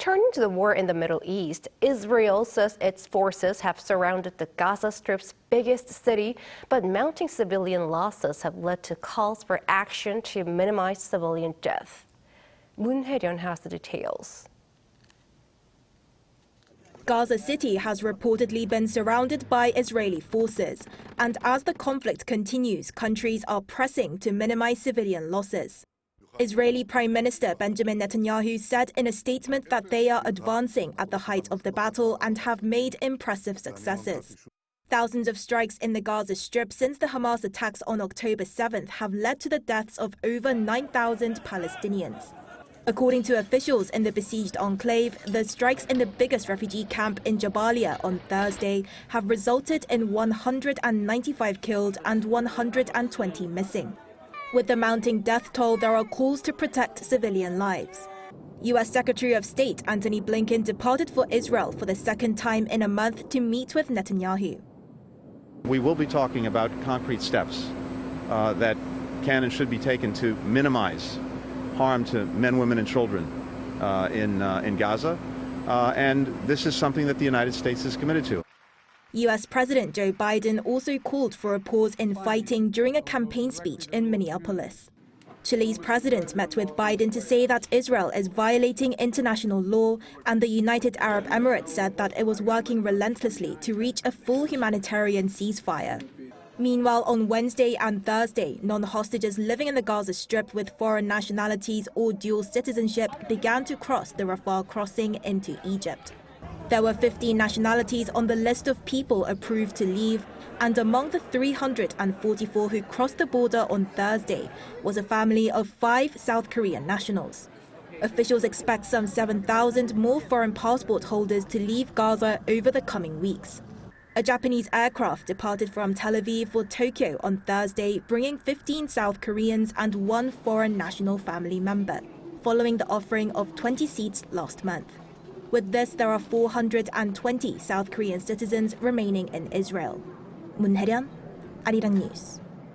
Turning to the war in the Middle East, Israel says its forces have surrounded the Gaza Strip's biggest city, but mounting civilian losses have led to calls for action to minimize civilian death. Moon Hye-ryeon has the details. Gaza City has reportedly been surrounded by Israeli forces, and as the conflict continues, countries are pressing to minimize civilian losses. Israeli Prime Minister Benjamin Netanyahu said in a statement that they are advancing at the height of the battle and have made impressive successes. Thousands of strikes in the Gaza Strip since the Hamas attacks on October 7th have led to the deaths of over 9,000 Palestinians. According to officials in the besieged enclave, the strikes in the biggest refugee camp in Jabalia on Thursday have resulted in 195 killed and 120 missing. With the mounting death toll, there are calls to protect civilian lives. U.S. Secretary of State Antony Blinken departed for Israel for the second time in a month to meet with Netanyahu. We will be talking about concrete steps that can and should be taken to minimize harm to men, women, and children in Gaza. And this is something that the United States is committed to. U.S. President Joe Biden also called for a pause in fighting during a campaign speech in Minneapolis. Chile's president met with Biden to say that Israel is violating international law, and the United Arab Emirates said that it was working relentlessly to reach a full humanitarian ceasefire. Meanwhile, on Wednesday and Thursday, non-hostages living in the Gaza Strip with foreign nationalities or dual citizenship began to cross the Rafah crossing into Egypt. There were 15 nationalities on the list of people approved to leave, and among the 344 who crossed the border on Thursday was a family of 5 South Korean nationals. Officials expect some 7,000 more foreign passport holders to leave Gaza over the coming weeks. A Japanese aircraft departed from Tel Aviv for Tokyo on Thursday, bringing 15 South Koreans and 1 foreign national family member, following the offering of 20 seats last month. With this, there are 420 South Korean citizens remaining in Israel. Moon Hye-ryeon, Arirang News.